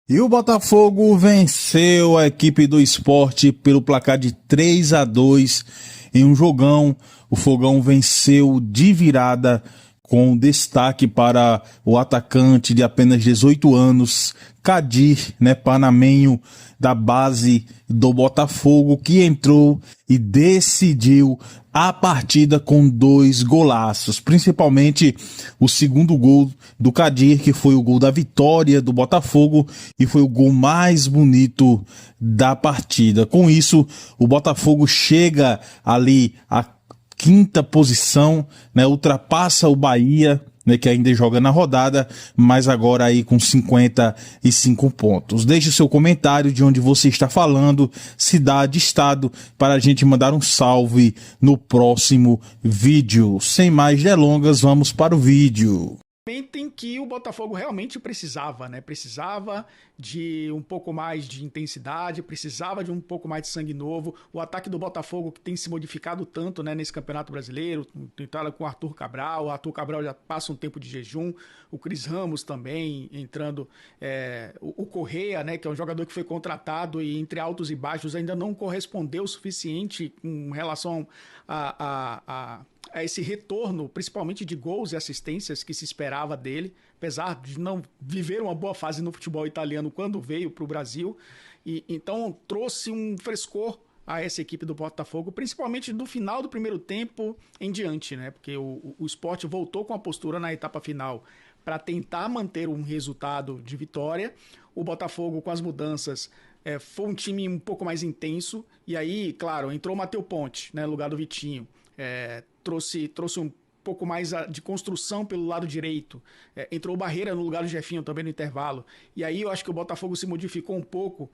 E o Botafogo venceu a equipe do Sport pelo placar de 3-2 em um jogão. O Fogão venceu de virada, com destaque para o atacante de apenas 18 anos, Kadir, panamenho da base do Botafogo, que entrou e decidiu a partida com 2 golaços, principalmente o segundo gol do Kadir, que foi o gol da vitória do Botafogo e foi o gol mais bonito da partida. Com isso, o Botafogo chega ali a 5ª posição, ultrapassa o Bahia, que ainda joga na rodada, mas agora aí com 55 pontos. Deixe o seu comentário de onde você está falando, cidade, estado, para a gente mandar um salve no próximo vídeo. Sem mais delongas, vamos para o vídeo. Em que o Botafogo realmente precisava, Precisava de um pouco mais de intensidade, precisava de um pouco mais de sangue novo. O ataque do Botafogo, que tem se modificado tanto, nesse Campeonato Brasileiro, entrada com o Arthur Cabral já passa um tempo de jejum, o Cris Ramos também entrando, o Correa, que é um jogador que foi contratado e entre altos e baixos ainda não correspondeu o suficiente com relação a esse retorno, principalmente de gols e assistências que se esperava dele, apesar de não viver uma boa fase no futebol italiano quando veio para o Brasil. E então trouxe um frescor a essa equipe do Botafogo, principalmente do final do primeiro tempo em diante, Porque o Sport voltou com a postura na etapa final para tentar manter um resultado de vitória. O Botafogo, com as mudanças, foi um time um pouco mais intenso. E aí, claro, entrou o Matheus Ponte, no lugar do Vitinho. Trouxe um pouco mais de construção pelo lado direito. Entrou o Barreira no lugar do Jefinho também no intervalo. E aí eu acho que o Botafogo se modificou um pouco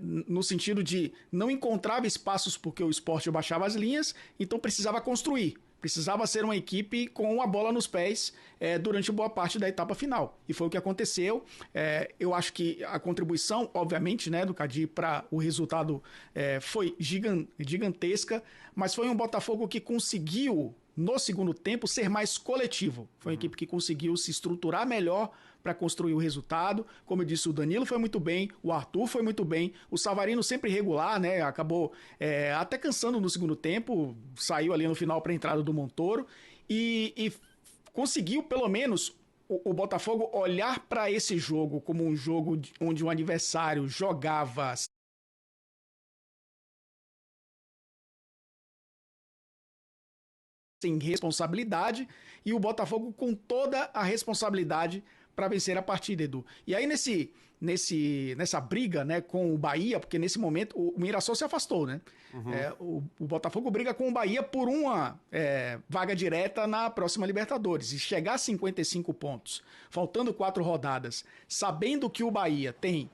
no sentido de não encontrava espaços porque o Sport baixava as linhas, então precisava construir. Precisava ser uma equipe com a bola nos pés durante boa parte da etapa final. E foi o que aconteceu. Eu acho que a contribuição, obviamente, do Kadir para o resultado foi gigantesca, mas foi um Botafogo que conseguiu, no segundo tempo, ser mais coletivo. Foi uma equipe que conseguiu se estruturar melhor para construir o resultado. Como eu disse, o Danilo foi muito bem, o Arthur foi muito bem, o Savarino sempre irregular, acabou até cansando no segundo tempo, saiu ali no final para a entrada do Montoro e conseguiu, pelo menos, o Botafogo olhar para esse jogo como um jogo onde o adversário jogava sem responsabilidade e o Botafogo com toda a responsabilidade para vencer a partida, Edu. E aí nessa briga, com o Bahia, porque nesse momento o Mirassol se afastou, Uhum. O Botafogo briga com o Bahia por uma vaga direta na próxima Libertadores. E chegar a 55 pontos, faltando 4 rodadas, sabendo que o Bahia tem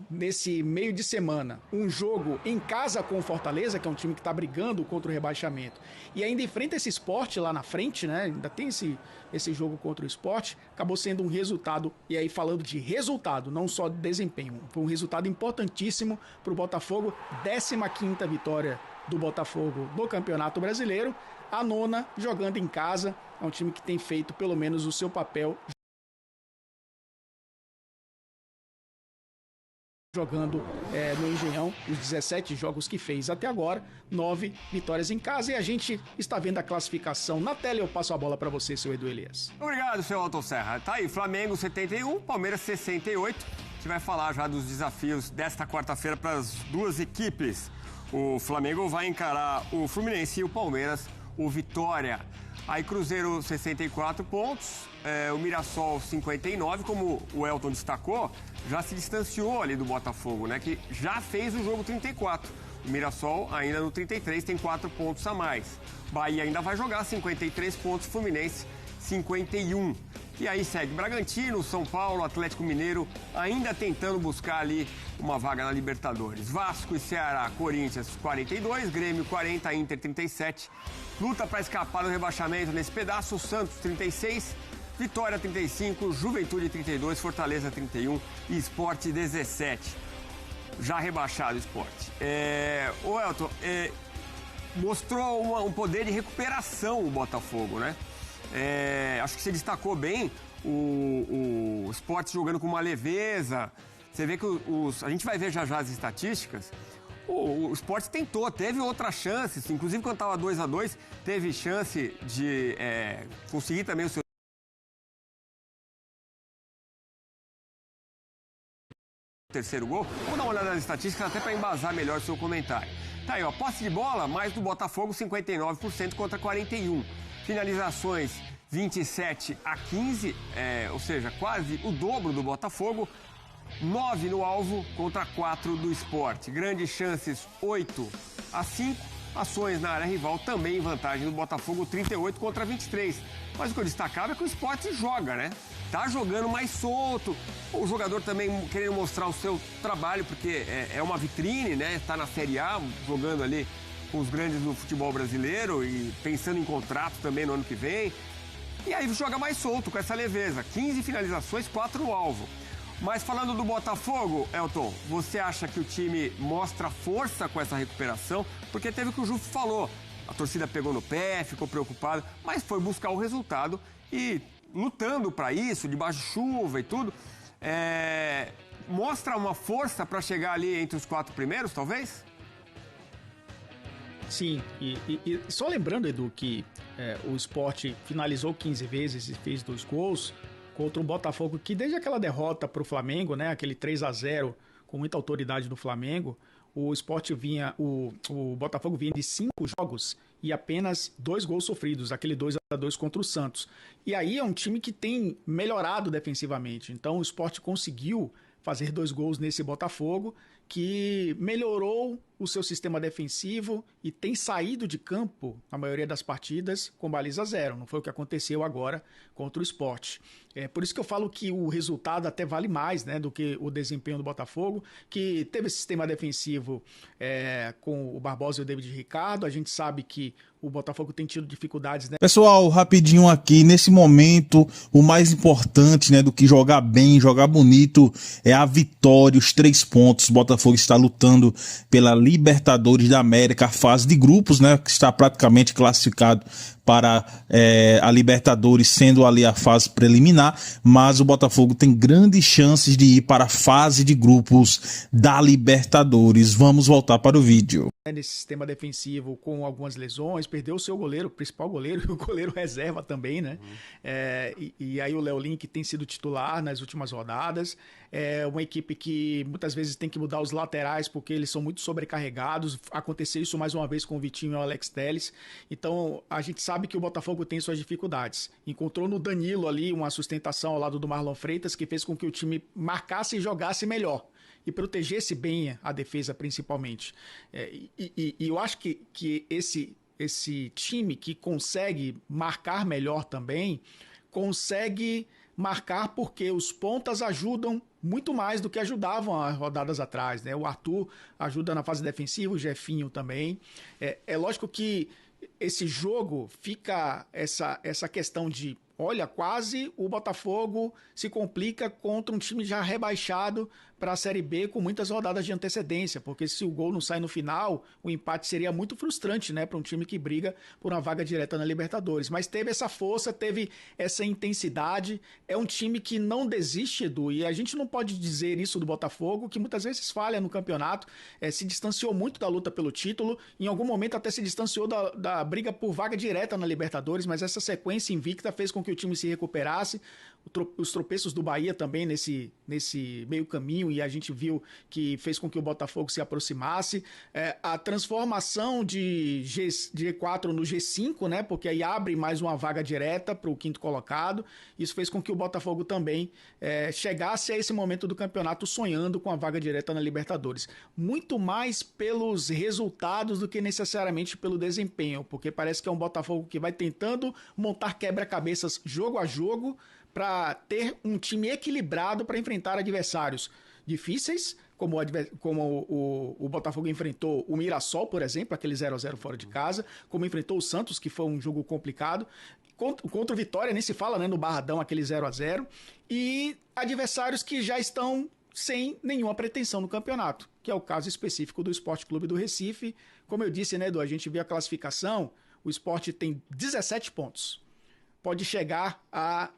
nesse meio de semana um jogo em casa com o Fortaleza, que é um time que está brigando contra o rebaixamento, e ainda enfrenta esse Sport lá na frente, ainda tem esse jogo contra o Sport, acabou sendo um resultado, e aí falando de resultado, não só de desempenho, foi um resultado importantíssimo para o Botafogo. 15ª vitória do Botafogo no Campeonato Brasileiro, a 9ª jogando em casa. É um time que tem feito pelo menos o seu papel jogando no Engenhão, os 17 jogos que fez até agora, 9 vitórias em casa, e a gente está vendo a classificação na tela. Eu passo a bola para você, seu Edu Elias. Obrigado, seu Alton Serra. Tá aí, Flamengo 71, Palmeiras 68. A gente vai falar já dos desafios desta quarta-feira para as duas equipes. O Flamengo vai encarar o Fluminense e o Palmeiras, o Vitória. Aí Cruzeiro 64 pontos, o Mirassol 59, como o Elton destacou, já se distanciou ali do Botafogo, que já fez o jogo 34. O Mirassol ainda no 33 tem 4 pontos a mais. Bahia ainda vai jogar 53 pontos, Fluminense 51. E aí segue Bragantino, São Paulo, Atlético Mineiro, ainda tentando buscar ali uma vaga na Libertadores. Vasco e Ceará, Corinthians 42, Grêmio 40, Inter 37. Luta para escapar do rebaixamento nesse pedaço, Santos 36, Vitória 35, Juventude 32, Fortaleza 31 e Sport 17. Já rebaixado o Sport. O Elton, mostrou um poder de recuperação o Botafogo, acho que você destacou bem o Sport jogando com uma leveza, Você vê que a gente vai ver já as estatísticas. O Sport tentou, teve outras chances, inclusive quando estava 2-2, teve chance de conseguir também o seu terceiro gol. Vamos dar uma olhada nas estatísticas até para embasar melhor o seu comentário. Tá aí, ó, posse de bola, mais do Botafogo, 59% contra 41%. Finalizações, 27-15, ou seja, quase o dobro do Botafogo. 9 no alvo contra 4 do Sport. Grandes chances, 8-5. Ações na área rival também em vantagem do Botafogo, 38 contra 23. Mas o que eu destacava é que o Sport joga, né? Tá jogando mais solto. O jogador também querendo mostrar o seu trabalho, porque é uma vitrine, né? Tá na Série A, jogando ali com os grandes do futebol brasileiro e pensando em contrato também no ano que vem. E aí joga mais solto, com essa leveza. 15 finalizações, 4 no alvo. Mas falando do Botafogo, Elton, você acha que o time mostra força com essa recuperação? Porque teve o que o Jufo falou, a torcida pegou no pé, ficou preocupada, mas foi buscar o resultado e lutando para isso, debaixo de chuva e tudo, mostra uma força para chegar ali entre os 4 primeiros, talvez? Sim, e só lembrando, Edu, que o Sport finalizou 15 vezes e fez 2 gols, contra um Botafogo que desde aquela derrota para o Flamengo, né, aquele 3-0 com muita autoridade do Flamengo, o Botafogo vinha de 5 jogos e apenas 2 gols sofridos, aquele 2-2 contra o Santos. E aí é um time que tem melhorado defensivamente, então o Sport conseguiu fazer 2 gols nesse Botafogo, que melhorou o seu sistema defensivo e tem saído de campo, na maioria das partidas, com baliza 0. Não foi o que aconteceu agora contra o Sport. É por isso que eu falo que o resultado até vale mais, né, do que o desempenho do Botafogo, que teve esse sistema defensivo com o Barbosa e o David Ricardo. A gente sabe que o Botafogo tem tido dificuldades, né? Pessoal, rapidinho aqui, nesse momento, o mais importante, né, do que jogar bem, jogar bonito, é a vitória, os 3 pontos. O Botafogo está lutando pela Libertadores da América, a fase de grupos, né, que está praticamente classificado para a Libertadores, sendo ali a fase preliminar, mas o Botafogo tem grandes chances de ir para a fase de grupos da Libertadores. Vamos voltar para o vídeo. Nesse sistema defensivo com algumas lesões, perdeu o seu goleiro, o principal goleiro, e o goleiro reserva também, né? E aí o Léo Lin, que tem sido titular nas últimas rodadas, é uma equipe que muitas vezes tem que mudar os laterais porque eles são muito sobrecarregados. Aconteceu isso mais uma vez com o Vitinho e o Alex Telles. Então a gente sabe que o Botafogo tem suas dificuldades. Encontrou no Danilo ali uma sustentação ao lado do Marlon Freitas que fez com que o time marcasse e jogasse melhor e protegesse bem a defesa, principalmente. E eu acho que esse time que consegue marcar melhor também, consegue marcar porque os pontas ajudam muito mais do que ajudavam as rodadas atrás, né? O Arthur ajuda na fase defensiva, o Jefinho também. É lógico que esse jogo fica essa questão de, olha, quase o Botafogo se complica contra um time já rebaixado para a Série B com muitas rodadas de antecedência, porque se o gol não sai no final, o empate seria muito frustrante, né, para um time que briga por uma vaga direta na Libertadores. Mas teve essa força, teve essa intensidade, é um time que não desiste, Edu, e a gente não pode dizer isso do Botafogo, que muitas vezes falha no campeonato, se distanciou muito da luta pelo título, em algum momento até se distanciou da briga por vaga direta na Libertadores, mas essa sequência invicta fez com que o time se recuperasse. Os tropeços do Bahia também nesse meio caminho, e a gente viu que fez com que o Botafogo se aproximasse. A transformação de G4 no G5, né, porque aí abre mais uma vaga direta para o 5º colocado. Isso fez com que o Botafogo também chegasse a esse momento do campeonato sonhando com a vaga direta na Libertadores. Muito mais pelos resultados do que necessariamente pelo desempenho, porque parece que é um Botafogo que vai tentando montar quebra-cabeças jogo a jogo para ter um time equilibrado para enfrentar adversários difíceis, como o Botafogo enfrentou o Mirassol, por exemplo, aquele 0-0 fora de casa, como enfrentou o Santos, que foi um jogo complicado, contra o Vitória, nem se fala, né, no Barradão, aquele 0-0, e adversários que já estão sem nenhuma pretensão no campeonato, que é o caso específico do Sport Clube do Recife. Como eu disse, né, Edu, a gente viu a classificação, o Sport tem 17 pontos, pode chegar a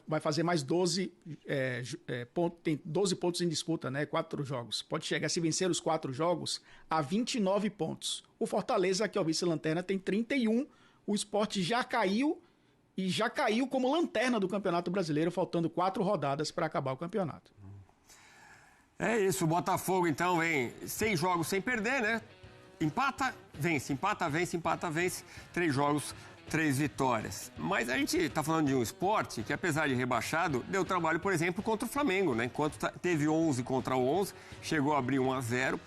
vai fazer mais 12 pontos, tem 12 pontos em disputa, né? 4 jogos. Pode chegar, se vencer os 4 jogos, a 29 pontos. O Fortaleza, que é o vice-lanterna, tem 31. O Sport já caiu e já caiu como lanterna do Campeonato Brasileiro, faltando 4 rodadas para acabar o campeonato. É isso, o Botafogo então vem 6 jogos sem perder, né? Empata, vence, 3 jogos, 3 vitórias. Mas a gente está falando de um esporte que, apesar de rebaixado, deu trabalho, por exemplo, contra o Flamengo, né? Enquanto teve 11 contra 11, chegou a abrir 1-0.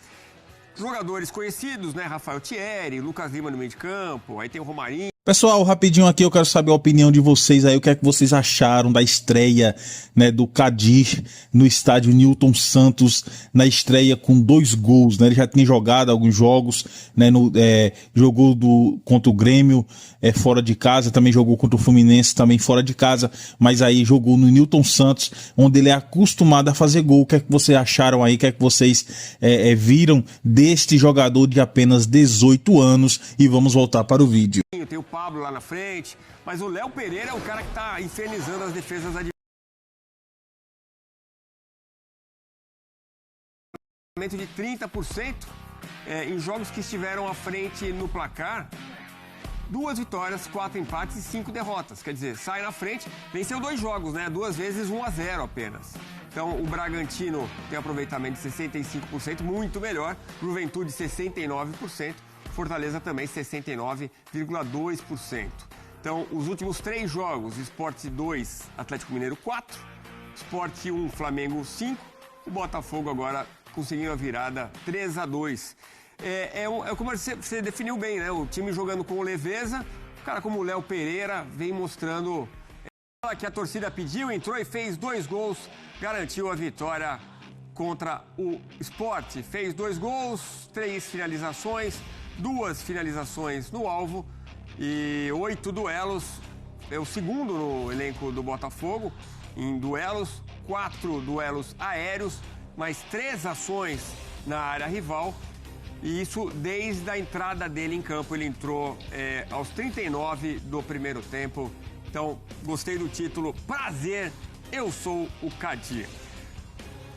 Jogadores conhecidos, né? Rafael Thierry, Lucas Lima no meio de campo, aí tem o Romarinho. Pessoal, rapidinho aqui, eu quero saber a opinião de vocês aí, o que é que vocês acharam da estreia, né, do Kadir no estádio Newton Santos, na estreia com 2 gols, né? Ele já tinha jogado alguns jogos, né, jogou contra o Grêmio fora de casa, também jogou contra o Fluminense, também fora de casa, mas aí jogou no Newton Santos, onde ele é acostumado a fazer gol. O que é que vocês acharam aí, o que é que vocês viram deste jogador de apenas 18 anos? E vamos voltar para o vídeo. Tem o Pablo lá na frente, mas o Léo Pereira é o cara que está infernizando as defesas de 30% em jogos que estiveram à frente no placar. 2 vitórias, 4 empates e 5 derrotas. Quer dizer, sai na frente, venceu 2 jogos, né? 2 vezes 1-0 apenas. Então, o Bragantino tem aproveitamento de 65%, muito melhor. Juventude, 69%. Fortaleza também 69,2%. Então, os últimos 3 jogos, Sport 2, Atlético Mineiro 4, Sport 1, Flamengo 5, o Botafogo agora conseguindo a virada 3-2. Como você definiu bem, né? O time jogando com leveza, um cara como o Léo Pereira vem mostrando que a torcida pediu, entrou e fez 2 gols, garantiu a vitória contra o Sport. Fez 2 gols, 3 finalizações, 2 finalizações no alvo e 8 duelos. É o segundo no elenco do Botafogo em duelos, 4 duelos aéreos, mais 3 ações na área rival. E isso desde a entrada dele em campo. Ele entrou aos 39 do primeiro tempo. Então, gostei do título. Prazer, eu sou o Kadir.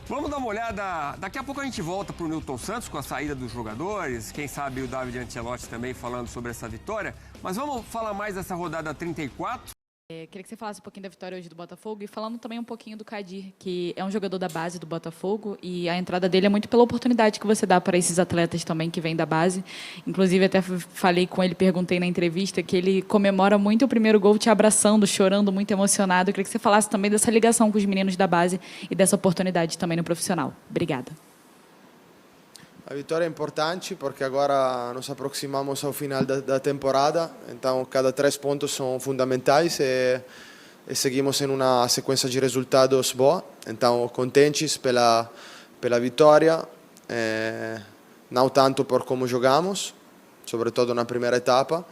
Vamos dar uma olhada, daqui a pouco a gente volta para o Newton Santos com a saída dos jogadores, quem sabe o David Ancelotti também falando sobre essa vitória, mas vamos falar mais dessa rodada 34. Queria que você falasse um pouquinho da vitória hoje do Botafogo e falando também um pouquinho do Kadir, que é um jogador da base do Botafogo e a entrada dele é muito pela oportunidade que você dá para esses atletas também que vêm da base. Inclusive, até falei com ele, perguntei na entrevista que ele comemora muito o primeiro gol te abraçando, chorando, muito emocionado. Queria que você falasse também dessa ligação com os meninos da base e dessa oportunidade também no profissional. Obrigada. A vitória é importante porque agora nos aproximamos ao final da temporada, então cada 3 pontos são fundamentais e seguimos em uma sequência de resultados boa, então contentes pela vitória, não tanto por como jogamos, sobretudo na primeira etapa,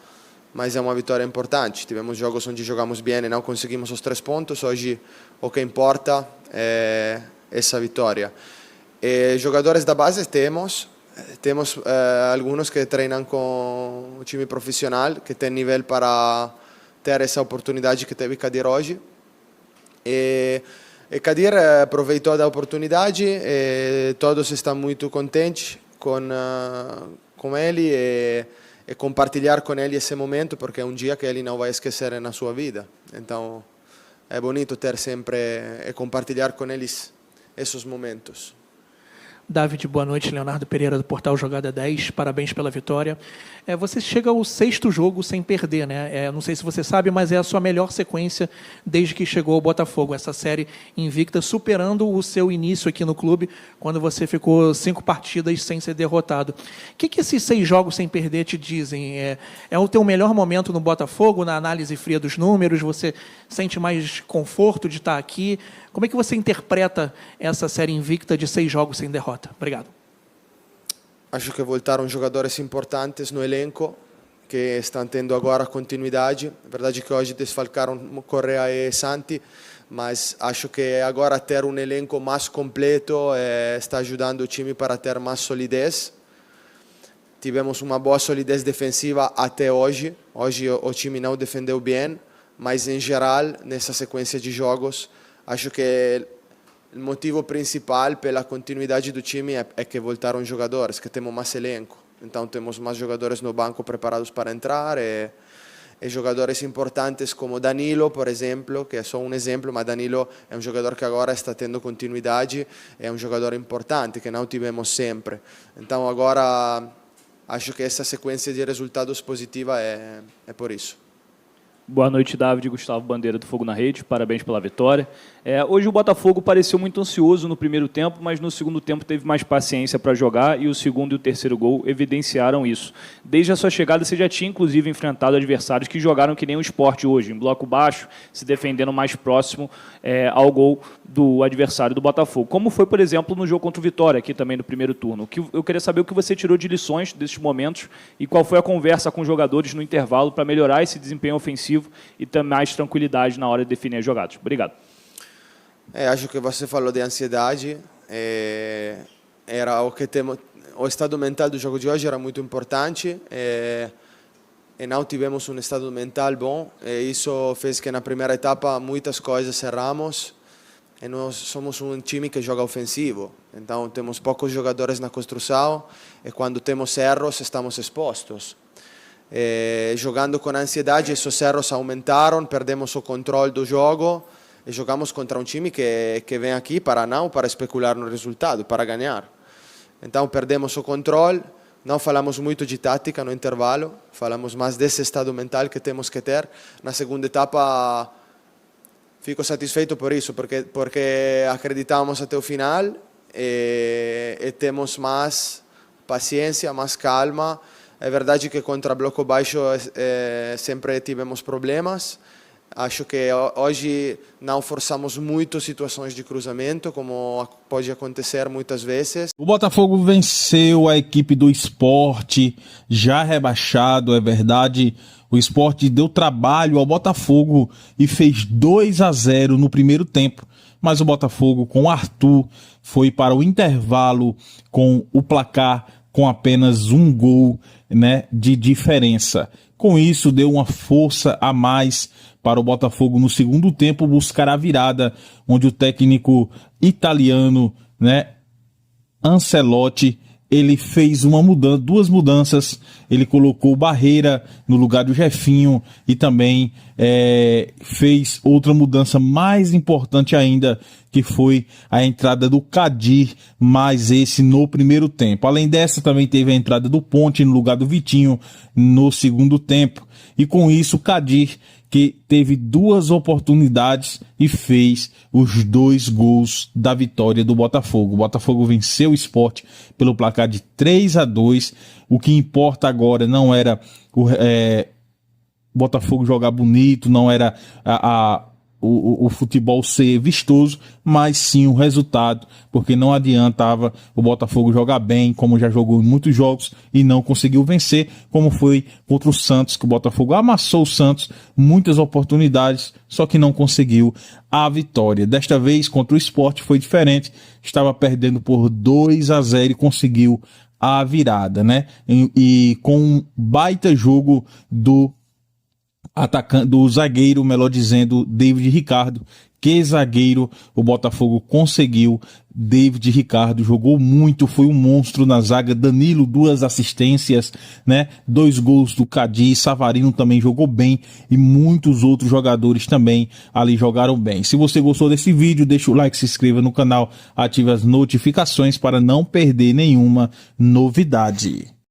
mas é uma vitória importante. Tivemos jogos onde jogamos bem e não conseguimos os 3 pontos, hoje o que importa é essa vitória. Jogadores da base temos alguns que treinam com o time profissional, que tem nível para ter essa oportunidade que teve Kadir hoje. E Kadir aproveitou da oportunidade e todos estão muito contentes com ele e compartilhar com ele esse momento, porque é um dia que ele não vai esquecer na sua vida. Então é bonito ter sempre e compartilhar com eles esses momentos. David, boa noite. Leonardo Pereira, do Portal Jogada 10. Parabéns pela vitória. Você chega ao 6º jogo sem perder, né? Não sei se você sabe, mas é a sua melhor sequência desde que chegou ao Botafogo. Essa série invicta, superando o seu início aqui no clube, quando você ficou 5 partidas sem ser derrotado. O que esses 6 jogos sem perder te dizem? É o teu melhor momento no Botafogo, na análise fria dos números? Você sente mais conforto de estar aqui? Como é que você interpreta essa série invicta de 6 jogos sem derrota? Obrigado. Acho que voltaram jogadores importantes no elenco, que estão tendo agora continuidade. É verdade que hoje desfalcaram Correa e Santi, mas acho que agora ter um elenco mais completo está ajudando o time para ter mais solidez. Tivemos uma boa solidez defensiva até hoje. Hoje o time não defendeu bem, mas em geral, nessa sequência de jogos, acho que o motivo principal pela continuidade do time é que voltaram jogadores, que temos mais elenco. Então temos mais jogadores no banco preparados para entrar e jogadores importantes como Danilo, por exemplo, que é só um exemplo, mas Danilo é um jogador que agora está tendo continuidade, é um jogador importante que não tivemos sempre. Então agora acho que essa sequência de resultados positiva é por isso. Boa noite, David. Gustavo Bandeira, do Fogo na Rede. Parabéns pela vitória. Hoje o Botafogo pareceu muito ansioso no primeiro tempo, mas no segundo tempo teve mais paciência para jogar e o segundo e o terceiro gol evidenciaram isso. Desde a sua chegada, você já tinha, inclusive, enfrentado adversários que jogaram que nem o Sport hoje, em bloco baixo, se defendendo mais próximo ao gol do adversário do Botafogo. Como foi, por exemplo, no jogo contra o Vitória, aqui também no primeiro turno. Eu queria saber o que você tirou de lições desses momentos e qual foi a conversa com os jogadores no intervalo para melhorar esse desempenho ofensivo e ter mais tranquilidade na hora de definir as jogadas. Obrigado. Acho que você falou de ansiedade. Era o que temos. O estado mental do jogo de hoje era muito importante. E não tivemos um estado mental bom. E isso fez que na primeira etapa muitas coisas erramos. E nós somos um time que joga ofensivo. Então temos poucos jogadores na construção. E quando temos erros, estamos expostos. Jogando com ansiedade, esses erros aumentaram, perdemos o controle do jogo e jogamos contra um time que vem aqui para especular no resultado, para ganhar. Então perdemos o controle, não falamos muito de tática no intervalo, falamos mais desse estado mental que temos que ter. Na segunda etapa fico satisfeito por isso, porque acreditamos até o final e temos mais paciência, mais calma. É verdade que contra bloco baixo sempre tivemos problemas. Acho que hoje não forçamos muito situações de cruzamento, como pode acontecer muitas vezes. O Botafogo venceu a equipe do Sport, já rebaixado, é verdade. O Sport deu trabalho ao Botafogo e fez 2-0 no primeiro tempo. Mas o Botafogo, com o Arthur, foi para o intervalo com o placar com apenas um gol, né, de diferença. Com isso, deu uma força a mais para o Botafogo no segundo tempo buscar a virada, onde o técnico italiano, né, Ancelotti, ele fez duas mudanças. Ele colocou Barreira no lugar do Jefinho e também fez outra mudança mais importante ainda, que foi a entrada do Kadir, mas esse no primeiro tempo. Além dessa, também teve a entrada do Ponte no lugar do Vitinho no segundo tempo. E com isso, o Kadir, que teve duas oportunidades e fez os 2 gols da vitória do Botafogo. O Botafogo venceu o Sport pelo placar de 3-2. O que importa agora não era o Botafogo jogar bonito, não era o futebol ser vistoso, mas sim o resultado, porque não adiantava o Botafogo jogar bem, como já jogou em muitos jogos, e não conseguiu vencer, como foi contra o Santos, que o Botafogo amassou o Santos, muitas oportunidades, só que não conseguiu a vitória. Desta vez, contra o Sport, foi diferente, estava perdendo por 2-0 e conseguiu a virada, né? E com um baita jogo do zagueiro, melhor dizendo, David Ricardo. Que zagueiro o Botafogo conseguiu. David Ricardo jogou muito, foi um monstro na zaga. Danilo, 2 assistências, né? 2 gols do Kadir. Savarino também jogou bem e muitos outros jogadores também ali jogaram bem. Se você gostou desse vídeo, deixa o like, se inscreva no canal, ative as notificações para não perder nenhuma novidade.